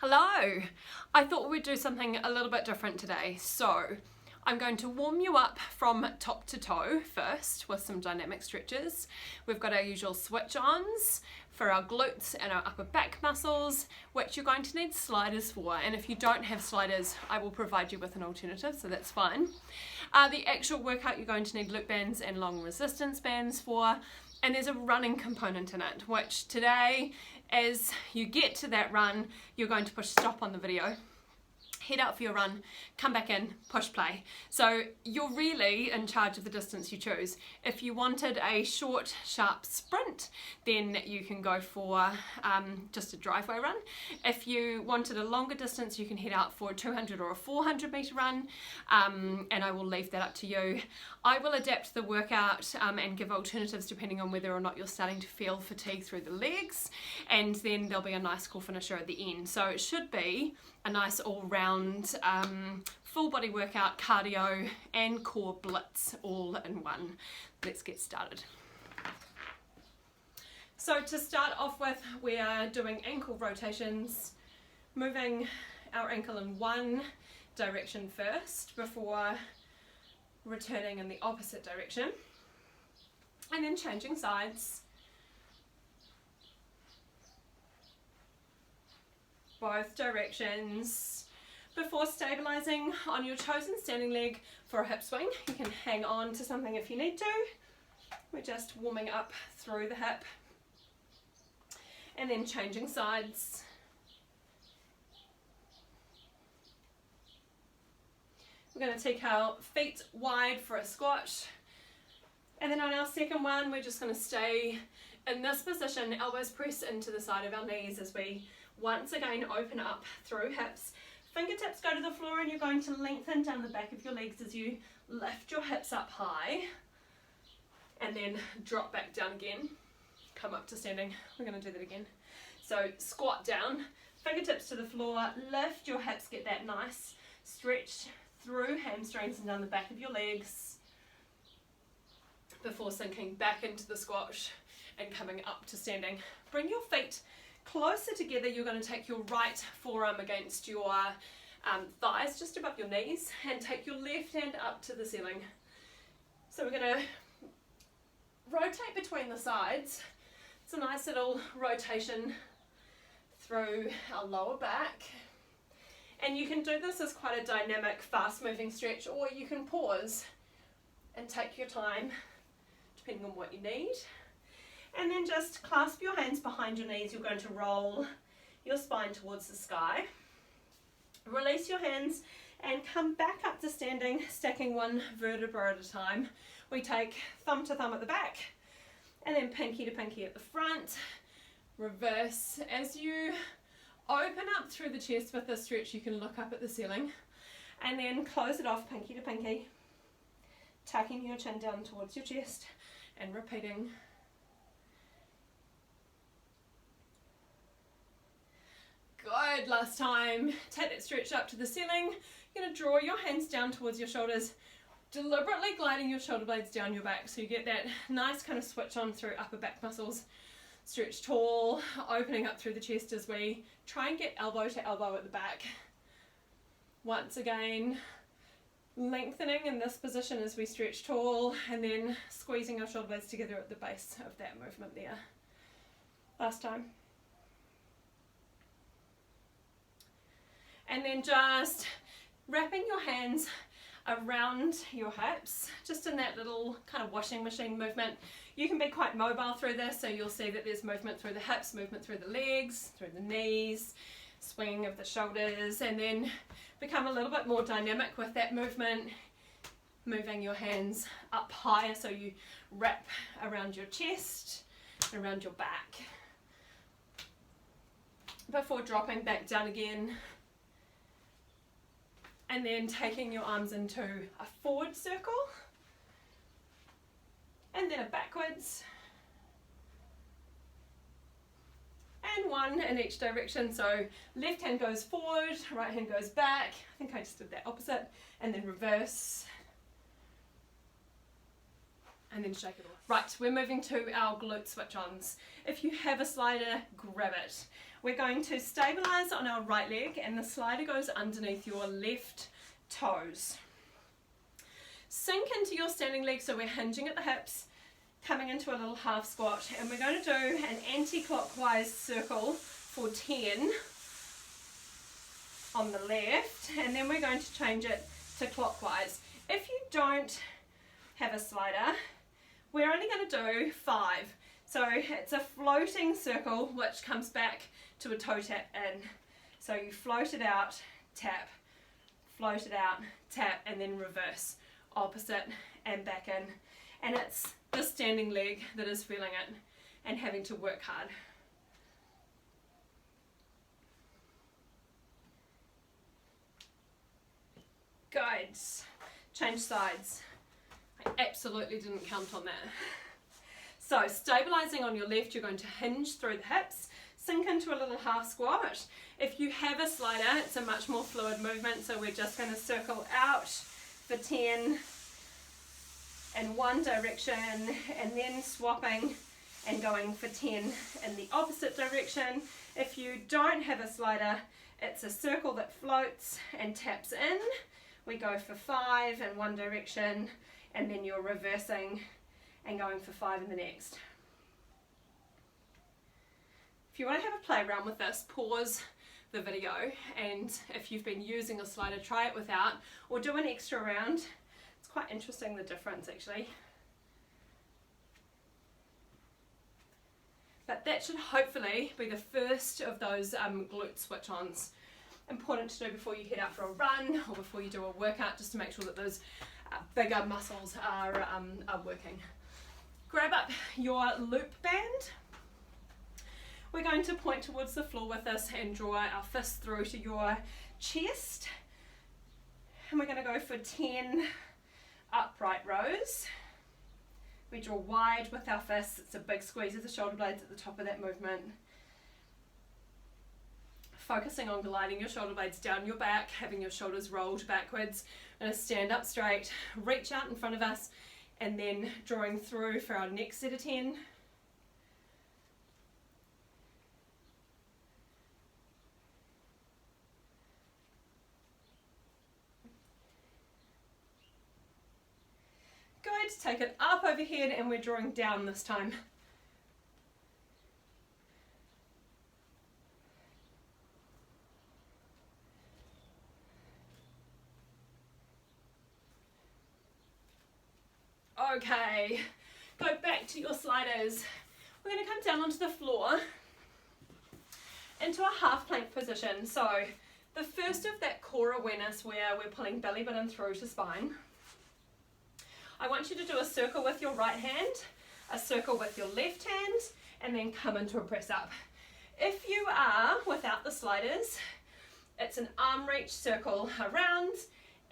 Hello! I thought we'd do something a little bit different today. So I'm going to warm you up from top to toe first with some dynamic stretches. We've got our usual switch-ons for our glutes and our upper back muscles, which you're going to need sliders for. And if you don't have sliders, I will provide you with an alternative, so that's fine. The actual workout you're going to need loop bands and long resistance bands for. And there's a running component in it, which today, as you get to that run, you're going to push stop on the video, head out for your run, come back in, push play. So you're really in charge of the distance you choose. If you wanted a short, sharp sprint, then you can go for just a driveway run. If you wanted a longer distance, you can head out for a 200 or a 400 meter run, and I will leave that up to you. I will adapt the workout and give alternatives depending on whether or not you're starting to feel fatigue through the legs, and then there'll be a nice cool finisher at the end. So it should be a nice all-round full body workout, cardio and core blitz all in one. Let's get started. So to start off with, we are doing ankle rotations, moving our ankle in one direction first before returning in the opposite direction, and then changing sides. Both directions before stabilizing on your chosen standing leg for a hip swing. You can hang on to something if you need to. We're just warming up through the hip and then changing sides. We're going to take our feet wide for a squat, and then on our second one we're just going to stay in this position, elbows press into the side of our knees as we once again open up through hips. Fingertips go to the floor, and you're going to lengthen down the back of your legs as you lift your hips up high and then drop back down again. Come up to standing. We're going to do that again. So squat down, fingertips to the floor, lift your hips, get that nice stretch through hamstrings and down the back of your legs before sinking back into the squat and coming up to standing. Bring your feet closer together. You're going to take your right forearm against your thighs just above your knees and take your left hand up to the ceiling. So we're going to rotate between the sides. It's a nice little rotation through our lower back. And you can do this as quite a dynamic, fast-moving stretch, or you can pause and take your time, depending on what you need. And then just clasp your hands behind your knees. You're going to roll your spine towards the sky. Release your hands and come back up to standing, stacking one vertebra at a time. We take thumb to thumb at the back, and then pinky to pinky at the front. Reverse. As you open up through the chest with this stretch, you can look up at the ceiling and then close it off pinky to pinky, tucking your chin down towards your chest and repeating. Good, last time. Take that stretch up to the ceiling. You're going to draw your hands down towards your shoulders, deliberately gliding your shoulder blades down your back so you get that nice kind of switch on through upper back muscles. Stretch tall, opening up through the chest as we try and get elbow to elbow at the back. Once again, lengthening in this position as we stretch tall, and then squeezing our shoulder blades together at the base of that movement there. Last time. And then just wrapping your hands around your hips, just in that little kind of washing machine movement. You can be quite mobile through this, so you'll see that there's movement through the hips, movement through the legs, through the knees, swinging of the shoulders, and then become a little bit more dynamic with that movement, moving your hands up higher so you wrap around your chest, around your back, before dropping back down again. And then taking your arms into a forward circle, and then a backwards, and one in each direction. So left hand goes forward, right hand goes back. I think I just did that opposite, and then reverse, and then shake it off. Right, we're moving to our glute switch-ons. If you have a slider, grab it. We're going to stabilize on our right leg, and the slider goes underneath your left toes. Sink into your standing leg, so we're hinging at the hips, coming into a little half squat, and we're going to do an anti-clockwise circle for 10 on the left, and then we're going to change it to clockwise. If you don't have a slider, we're only going to do 5. So it's a floating circle which comes back to a toe tap in. So you float it out, tap, float it out, tap, and then reverse, opposite and back in. And it's the standing leg that is feeling it and having to work hard. Good. Change sides. I absolutely didn't count on that. So stabilizing on your left, you're going to hinge through the hips, sink into a little half squat. If you have a slider, it's a much more fluid movement, so we're just going to circle out for 10 in one direction, and then swapping and going for 10 in the opposite direction. If you don't have a slider, it's a circle that floats and taps in. We go for 5 in one direction, and then you're reversing and going for 5 in the next. If you want to have a play around with this, pause the video, and if you've been using a slider, try it without, or do an extra round. It's quite interesting, the difference actually. But that should hopefully be the first of those glute switch-ons. Important to do before you head out for a run or before you do a workout, just to make sure that those bigger muscles are working. Grab up your loop band. We're going to point towards the floor with us and draw our fists through to your chest. And we're going to go for 10 upright rows. We draw wide with our fists. It's a big squeeze of the shoulder blades at the top of that movement. Focusing on gliding your shoulder blades down your back, having your shoulders rolled backwards. We're going to stand up straight, reach out in front of us, and then drawing through for our next set of 10. Good, take it up overhead, and we're drawing down this time. Okay, go back to your sliders. We're going to come down onto the floor into a half plank position. So the first of that core awareness where we're pulling belly button through to spine. I want you to do a circle with your right hand, a circle with your left hand, and then come into a press up. If you are without the sliders, it's an arm reach circle around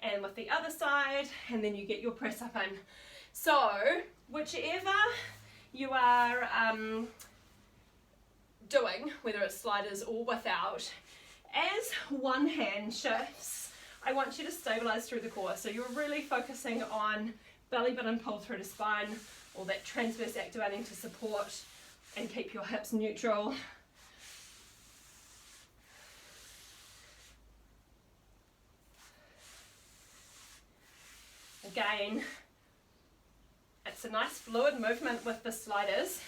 and with the other side, and then you get your press up in. So whichever you are doing, whether it's sliders or without, as one hand shifts, I want you to stabilize through the core. So you're really focusing on belly button pull through to spine, or that transverse activating to support and keep your hips neutral. Again, it's a nice fluid movement with the sliders,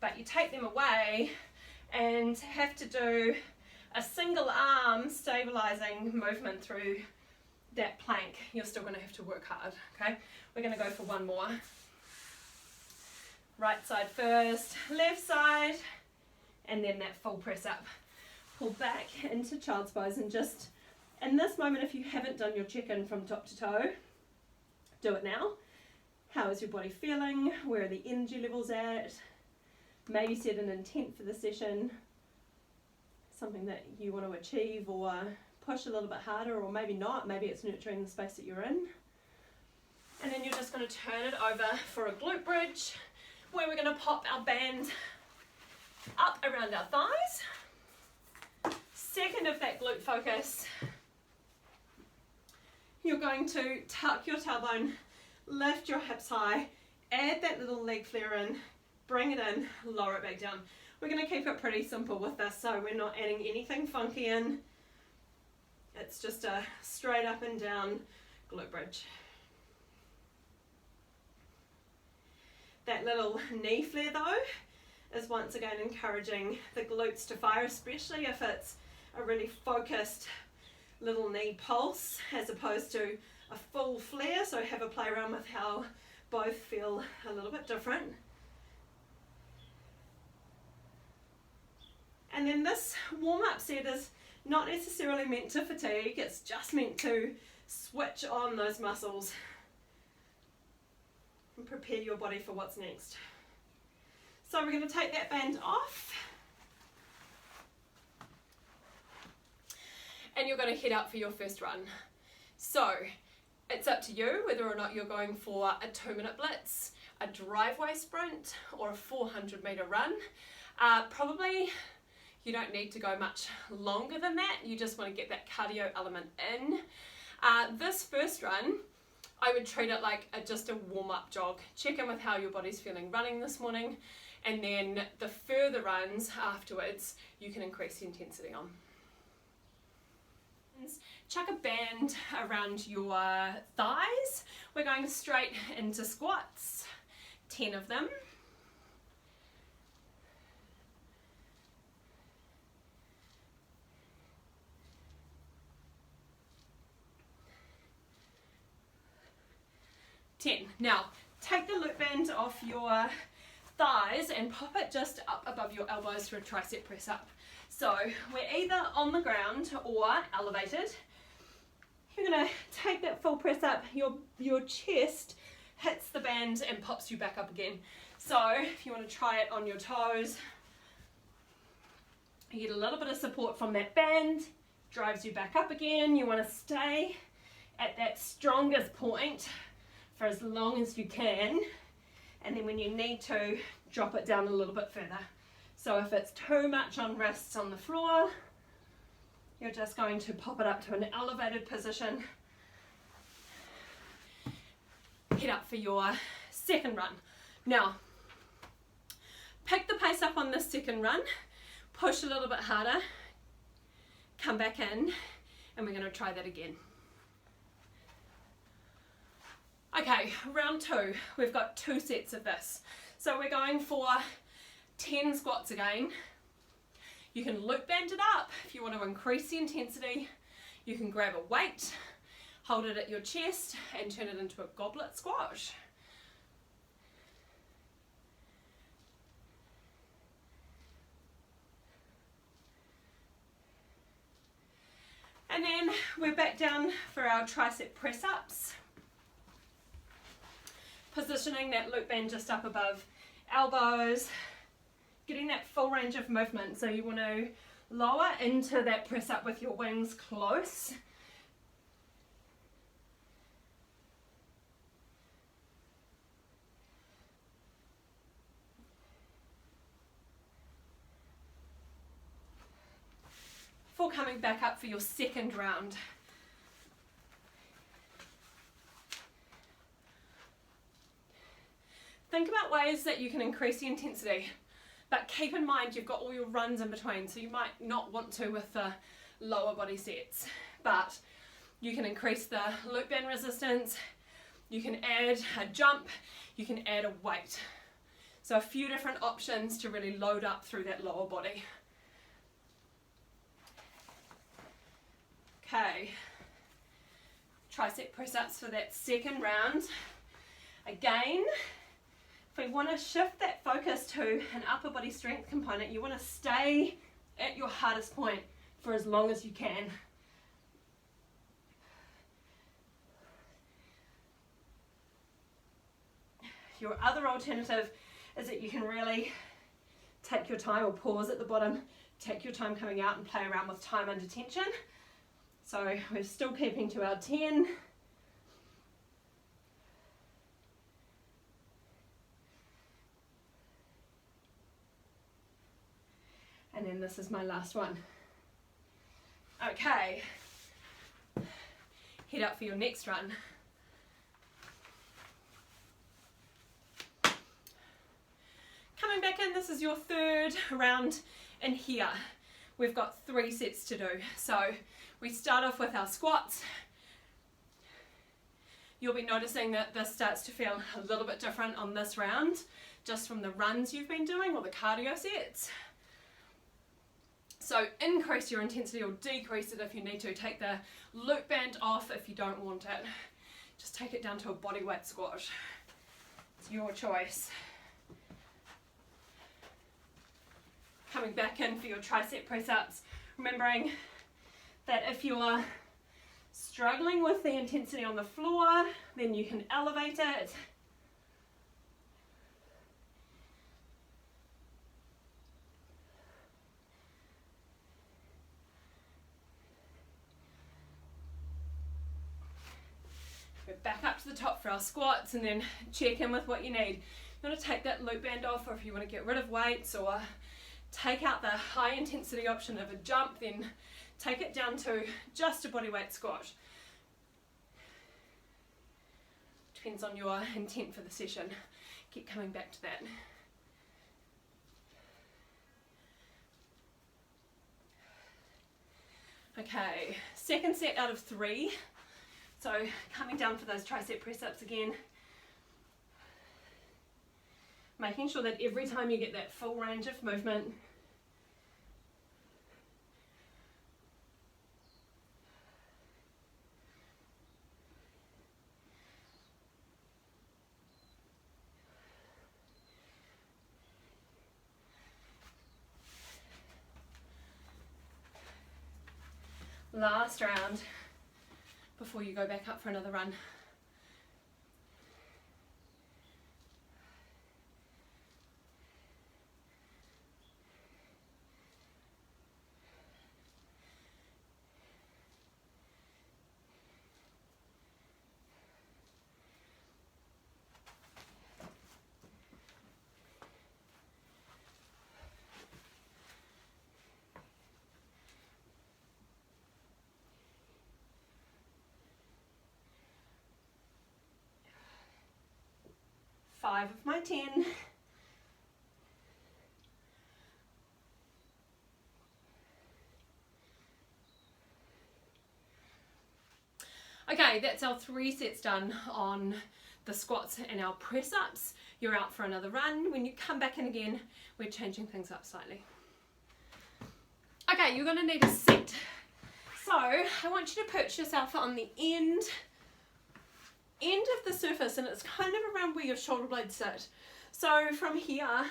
but you take them away and have to do a single arm stabilizing movement through that plank. You're still going to have to work hard. Okay, we're going to go for one more. Right side first, left side, and then that full press up. Pull back into child's pose, and just in this moment, if you haven't done your check-in from top to toe, do it now. How is your body feeling? Where are the energy levels at? Maybe set an intent for the session, something that you want to achieve or push a little bit harder, or maybe not. Maybe it's nurturing the space that you're in. And then you're just going to turn it over for a glute bridge, where we're going to pop our band up around our thighs. Second of that glute focus, you're going to tuck your tailbone, lift your hips high, add that little leg flare in, bring it in, lower it back down. We're going to keep it pretty simple with this, so we're not adding anything funky in. It's just a straight up and down glute bridge. That little knee flare though is once again encouraging the glutes to fire, especially if it's a really focused little knee pulse as opposed to a full flare. So have a play around with how both feel a little bit different. And then this warm-up set is not necessarily meant to fatigue, it's just meant to switch on those muscles and prepare your body for what's next. So we're going to take that band off and you're going to head out for your first run. So it's up to you whether or not you're going for a 2-minute blitz, a driveway sprint, or a 400-meter run. Probably you don't need to go much longer than that. You just want to get that cardio element in. This first run, I would treat it like just a warm-up jog. Check in with how your body's feeling running this morning, and then the further runs afterwards, you can increase the intensity on. Chuck a band around your thighs. We're going straight into squats, 10 of them. Now, take the loop band off your thighs and pop it just up above your elbows for a tricep press up. So we're either on the ground or elevated. You're going to take that full press up, your chest hits the band and pops you back up again. So if you want to try it on your toes, you get a little bit of support from that band, drives you back up again. You want to stay at that strongest point for as long as you can, and then when you need to, drop it down a little bit further. So if it's too much on wrists on the floor, you're just going to pop it up to an elevated position. Head up for your second run. Now, pick the pace up on this second run, push a little bit harder, come back in, and we're going to try that again. Okay, round 2, we've got 2 sets of this. So we're going for 10 squats again. You can loop band it up if you want to increase the intensity. You can grab a weight, hold it at your chest and turn it into a goblet squash. And then we're back down for our tricep press ups. Positioning that loop band just up above elbows, getting that full range of movement. So you want to lower into that press up with your wings close. Before coming back up for your second round. Think about ways that you can increase the intensity, but keep in mind you've got all your runs in between, so you might not want to with the lower body sets, but you can increase the loop band resistance, you can add a jump, you can add a weight. So a few different options to really load up through that lower body. Okay, tricep press ups for that second round. Again, if we want to shift that focus to an upper body strength component, you want to stay at your hardest point for as long as you can. Your other alternative is that you can really take your time or pause at the bottom, take your time coming out and play around with time under tension. So we're still keeping to our 10. And then this is my last one. Okay, head up for your next run. Coming back in, this is your third round in here. We've got 3 sets to do. So we start off with our squats. You'll be noticing that this starts to feel a little bit different on this round, just from the runs you've been doing or the cardio sets. So increase your intensity or decrease it if you need to. Take the loop band off if you don't want it. Just take it down to a body weight squat. It's your choice. Coming back in for your tricep press-ups, remembering that if you are struggling with the intensity on the floor, then you can elevate it. We're back up to the top for our squats, and then check in with what you need. You want to take that loop band off, or if you want to get rid of weights or take out the high intensity option of a jump, then take it down to just a body weight squat. Depends on your intent for the session. Keep coming back to that. Okay, second set out of 3. So coming down for those tricep press-ups again. Making sure that every time you get that full range of movement. Last round before you go back up for another run. Five of my 10. Okay, that's our 3 sets done on the squats and our press-ups. You're out for another run. When you come back in again, we're changing things up slightly. Okay, you're going to need a seat. So I want you to perch yourself on the end of the surface, and it's kind of around where your shoulder blades sit. So from here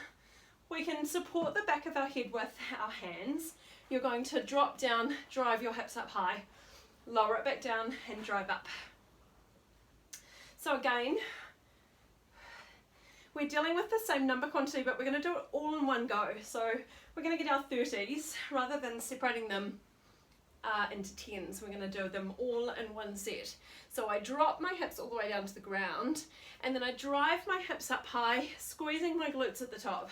we can support the back of our head with our hands. You're going to drop down, drive your hips up high, lower it back down and drive up. So again, we're dealing with the same number quantity, but we're going to do it all in one go. So we're going to get our 30s rather than separating them into 10s. We're going to do them all in one set. So I drop my hips all the way down to the ground, and then I drive my hips up high, squeezing my glutes at the top.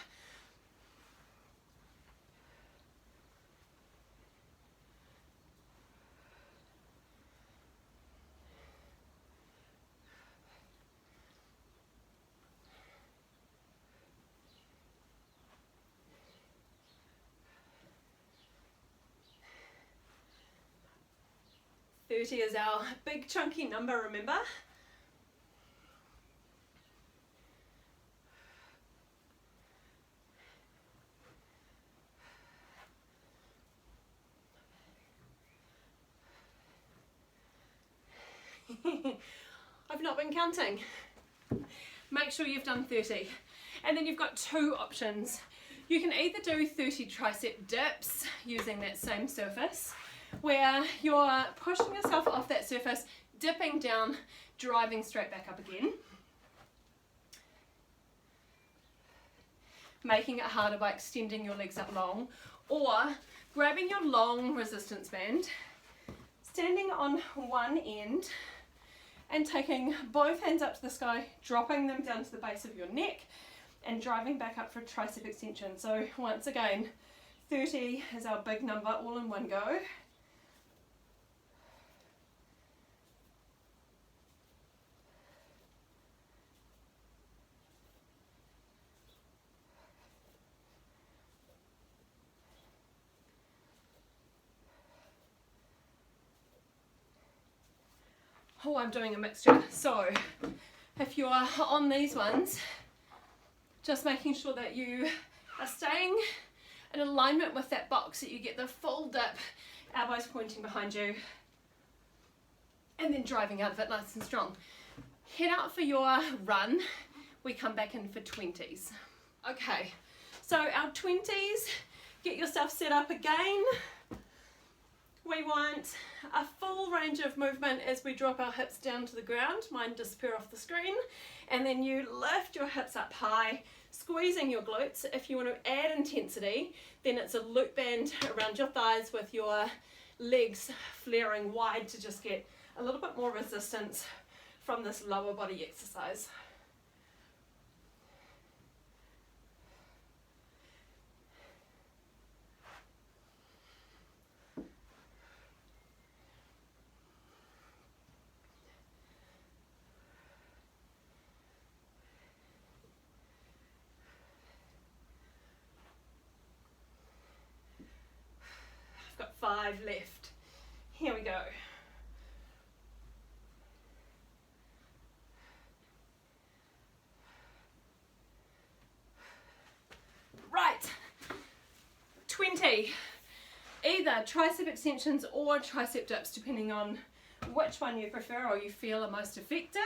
$30 is our big chunky number, remember? I've not been counting. Make sure you've done 30. And then you've got 2 options. You can either do 30 tricep dips using that same surface, where you're pushing yourself off that surface, dipping down, driving straight back up again. Making it harder by extending your legs up long, or grabbing your long resistance band, standing on one end and taking both hands up to the sky, dropping them down to the base of your neck and driving back up for tricep extension. So once again, 30 is our big number all in one go. Oh, I'm doing a mixture. So if you're on these ones, just making sure that you are staying in alignment with that box, that you get the full dip, elbows pointing behind you, and then driving out of it nice and strong. Head out for your run. We come back in for 20s. Okay, so our 20s, get yourself set up again. We want a full range of movement as we drop our hips down to the ground. Mine disappear off the screen. And then you lift your hips up high, squeezing your glutes. If you want to add intensity, then it's a loop band around your thighs with your legs flaring wide to just get a little bit more resistance from this lower body exercise. I've got 5 left. Here we go. Right, 20, either tricep extensions or tricep dips, depending on which one you prefer or you feel are most effective.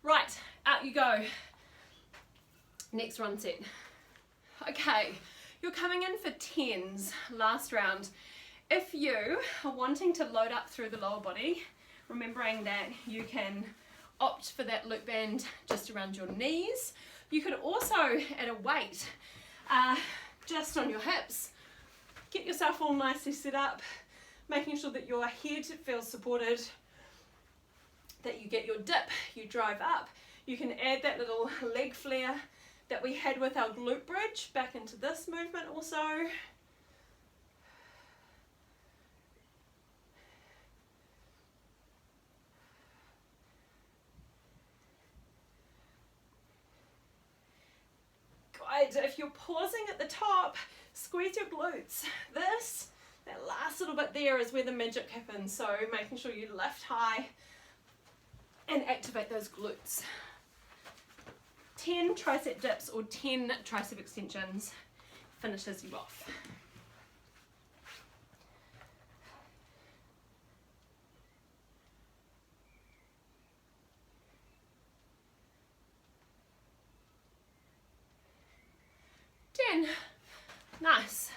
Right, out you go. Next run set. Okay, you're coming in for 10s, last round. If you are wanting to load up through the lower body, remembering that you can opt for that loop band just around your knees. You could also add a weight just on your hips. Get yourself all nicely set up, making sure that your head feels supported, that you get your dip, you drive up. You can add that little leg flare that we had with our glute bridge back into this movement also. Good. If you're pausing at the top, squeeze your glutes. That last little bit there is where the magic happens, so making sure you lift high and activate those glutes. 10 tricep dips or 10 tricep extensions finishes you off. Nice.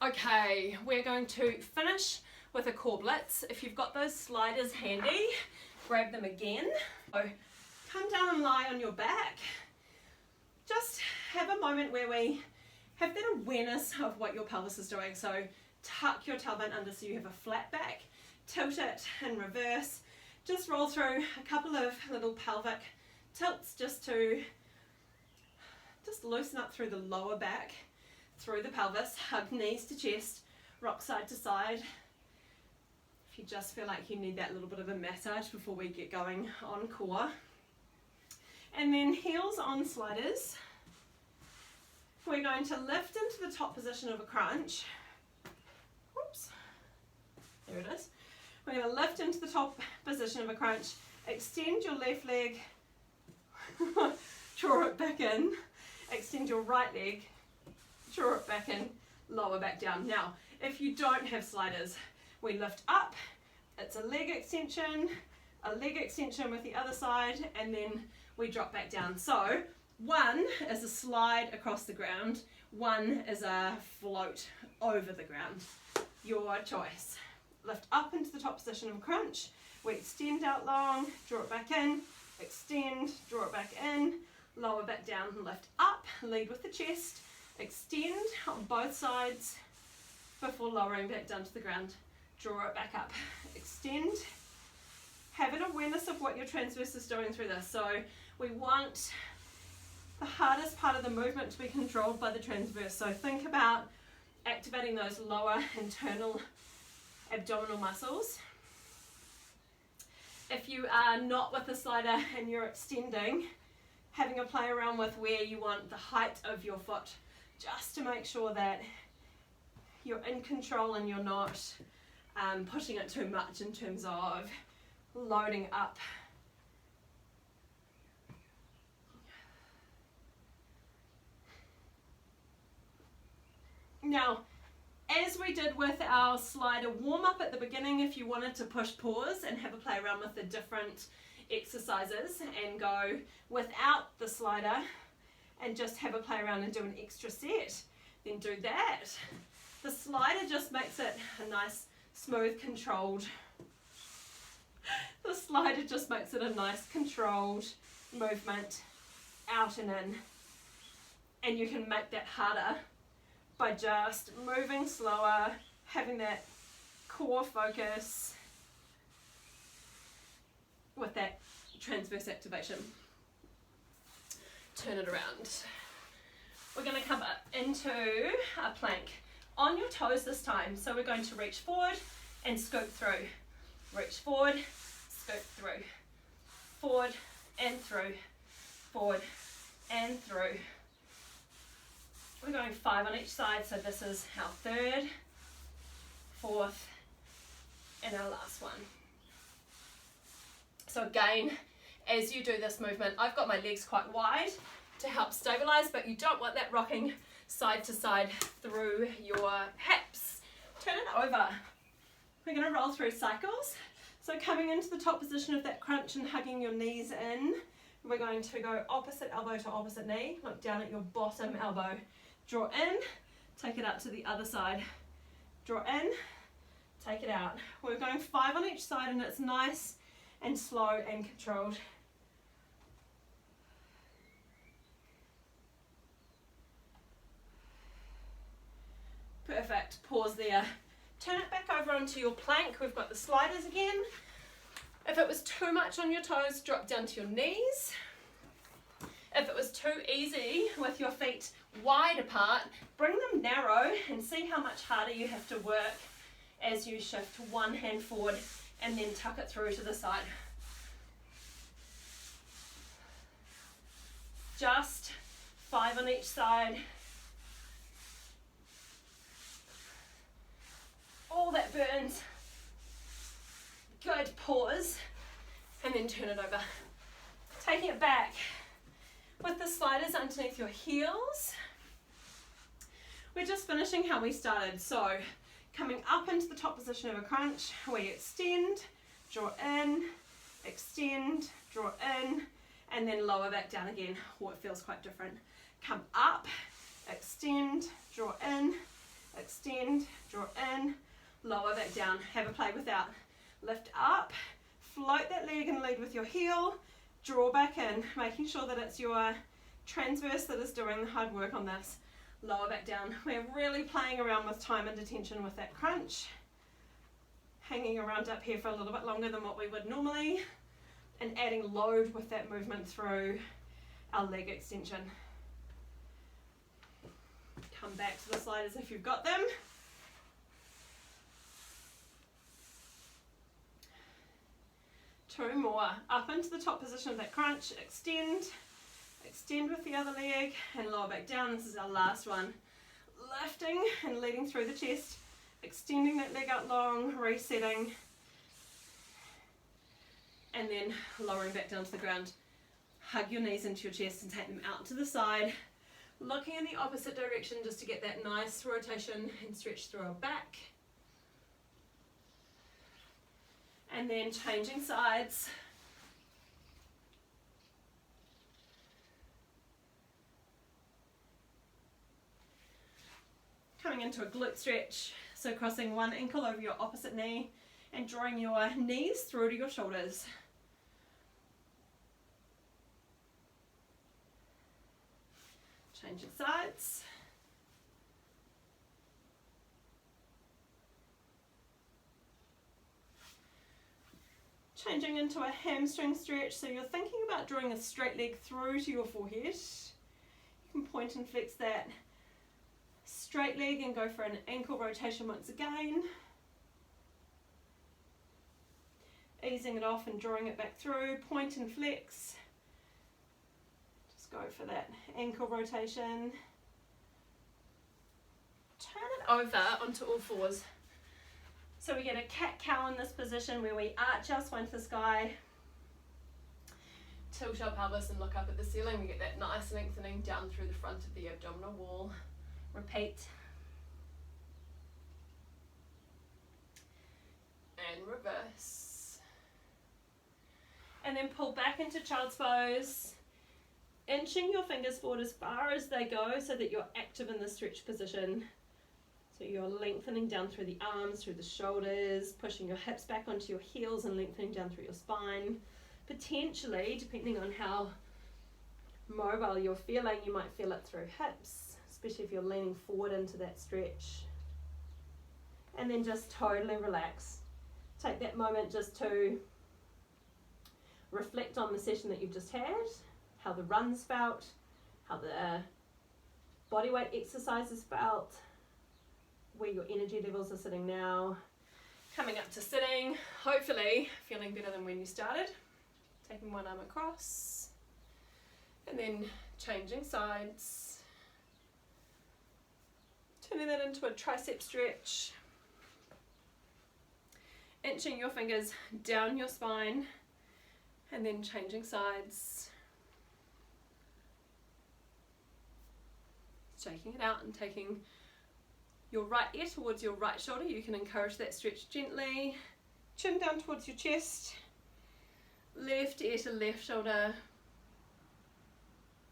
Okay, we're going to finish with a core blitz. If you've got those sliders handy, grab them again. So come down and lie on your back. Just have a moment where we have that awareness of what your pelvis is doing. So tuck your tailbone under so you have a flat back. Tilt it in reverse. Just roll through a couple of little pelvic tilts just to loosen up through the lower back, through the pelvis, hug knees to chest, rock side to side. If you just feel like you need that little bit of a massage before we get going on core. And then heels on sliders. We're going to lift into the top position of a crunch. Whoops. There it is. We're going to lift into the top position of a crunch. Extend your left leg. Draw it back in. Extend your right leg. Draw it back in. Lower back down. Now, if you don't have sliders, we lift up. It's a leg extension with the other side, and then we drop back down. So one is a slide across the ground, one is a float over the ground. Your choice. Lift up into the top position of a crunch. We extend out long, draw it back in, extend, draw it back in, lower back down, lift up, lead with the chest, extend on both sides before lowering back down to the ground. Draw it back up, extend. Have an awareness of what your transverse is doing through this. So we want the hardest part of the movement to be controlled by the transverse. So think about activating those lower internal abdominal muscles. If you are not with the slider and you're extending, having a play around with where you want the height of your foot, just to make sure that you're in control and you're not pushing it too much in terms of loading up. Now, as we did with our slider warm-up at the beginning, if you wanted to push pause and have a play around with the different exercises and go without the slider and just have a play around and do an extra set, then do that. The slider just makes it a nice, smooth, controlled. The slider just makes it a nice, controlled movement out and in. And you can make that harder by just moving slower, having that core focus with that transverse activation. Turn it around. We're going to come up into a plank on your toes this time. So we're going to reach forward and scoop through. Reach forward, scoop through. Forward and through. Forward and through. We're going 5 on each side, so this is our third, fourth, and our last one. So again, as you do this movement, I've got my legs quite wide to help stabilize, but you don't want that rocking side to side through your hips. Turn it over. We're going to roll through cycles. So coming into the top position of that crunch and hugging your knees in, we're going to go opposite elbow to opposite knee. Look down at your bottom elbow. Draw in, take it out to the other side. Draw in, take it out. We're going 5 on each side and it's nice and slow and controlled. Perfect, pause there. Turn it back over onto your plank. We've got the sliders again. If it was too much on your toes, drop down to your knees. If it was too easy with your feet wide apart, bring them narrow and see how much harder you have to work as you shift one hand forward and then tuck it through to the side. Just 5 on each side. All that burns. Good, pause, and then turn it over. Taking it back with the sliders underneath your heels. We're just finishing how we started. So coming up into the top position of a crunch, we extend, draw in, extend, draw in, and then lower back down again. Oh, it feels quite different. Come up, extend, draw in, extend, draw in, lower back down. Have a play with that. Lift up, float that leg and lead with your heel, draw back in, making sure that it's your transverse that is doing the hard work on this. Lower back down. We're really playing around with time and attention with that crunch. Hanging around up here for a little bit longer than what we would normally, and adding load with that movement through our leg extension. Come back to the sliders if you've got them. Two more. Up into the top position of that crunch, extend, extend with the other leg, and lower back down. This is our last one. Lifting and leading through the chest, extending that leg out long, resetting, and then lowering back down to the ground. Hug your knees into your chest and take them out to the side, looking in the opposite direction just to get that nice rotation and stretch through our back. And then changing sides. Coming into a glute stretch, so crossing one ankle over your opposite knee and drawing your knees through to your shoulders. Changing sides. Changing into a hamstring stretch, so you're thinking about drawing a straight leg through to your forehead can point and flex that straight leg and go for an ankle rotation once again. Easing it off and drawing it back through, point and flex. Just go for that ankle rotation. Turn it over onto all fours. So we get a cat-cow in this position where we arch our spine to the sky, tilt our pelvis and look up at the ceiling. We get that nice lengthening down through the front of the abdominal wall. Repeat. And reverse. And then pull back into child's pose, inching your fingers forward as far as they go so that you're active in the stretch position. So you're lengthening down through the arms, through the shoulders, pushing your hips back onto your heels and lengthening down through your spine. Potentially, depending on how mobile you're feeling, you might feel it through hips, especially if you're leaning forward into that stretch. And then just totally relax. Take that moment just to reflect on the session that you've just had, how the runs felt, how the bodyweight exercises felt, where your energy levels are sitting now. Coming up to sitting, hopefully feeling better than when you started. Taking one arm across, and then changing sides. Turning that into a tricep stretch. Inching your fingers down your spine, and then changing sides. Shaking it out and taking your right ear towards your right shoulder. You can encourage that stretch gently. Chin down towards your chest. Left ear to left shoulder.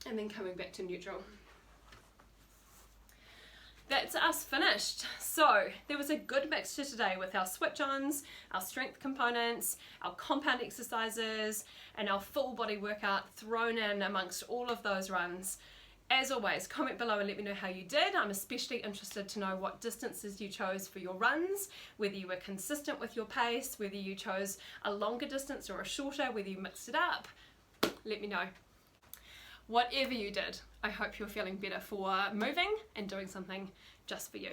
And then coming back to neutral. That's us finished. So there was a good mixture today with our switch-ons, our strength components, our compound exercises, and our full body workout thrown in amongst all of those runs. As always, comment below and let me know how you did. I'm especially interested to know what distances you chose for your runs, whether you were consistent with your pace, whether you chose a longer distance or a shorter, whether you mixed it up. Let me know. Whatever you did, I hope you're feeling better for moving and doing something just for you.